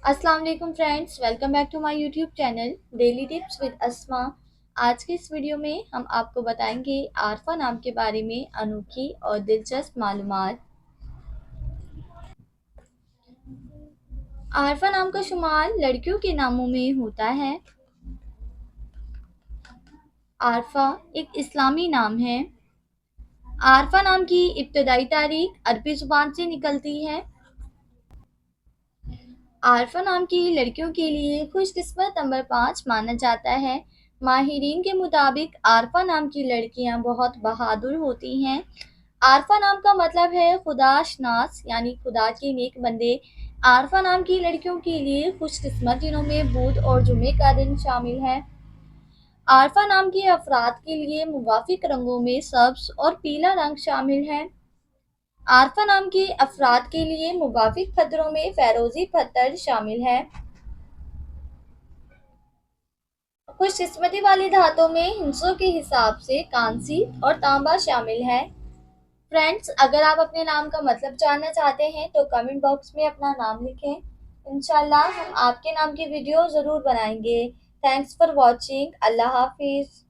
अस्सलाम वालेकुम friends, welcome back to my YouTube channel daily tips with Asma. आज के इस वीडियो में हम आपको बताएंगे आरफा नाम के बारे में अनोखी और दिलचस्प मालूमात। आरफा नाम का शुमार लड़कियों के नामों में होता है। आरफा एक इस्लामी नाम है। आरफा नाम की इब्तदाई तारीख अरबी जुबान से निकलती है। आरफा नाम की लड़कियों के लिए खुशकिस्मत नंबर 5 माना जाता है। माहिरीन के मुताबिक आरफा नाम की लड़कियां बहुत बहादुर होती हैं। आरफा नाम का मतलब है खुदा शनास, यानी खुदा के नेक बंदे। आरफा नाम की लड़कियों के लिए खुशकिस्मत दिनों में बुध और जुमे का दिन शामिल है। आरफा नाम के अफराद के लिए मुवाफिक रंगों में सब्ज और पीला रंग शामिल है। आरफा नाम के अफराद के लिए मुवाफिक पत्थरों में फ़ैरोज़ी पत्थर शामिल है। खुशकिस्मती वाली धातों में हिंसों के हिसाब से कांसी और तांबा शामिल है। फ्रेंड्स, अगर आप अपने नाम का मतलब जानना चाहते हैं तो कमेंट बॉक्स में अपना नाम लिखें। इंशाल्लाह हम आपके नाम की वीडियो ज़रूर बनाएंगे। Thanks for watching. अल्लाह हाफिज़।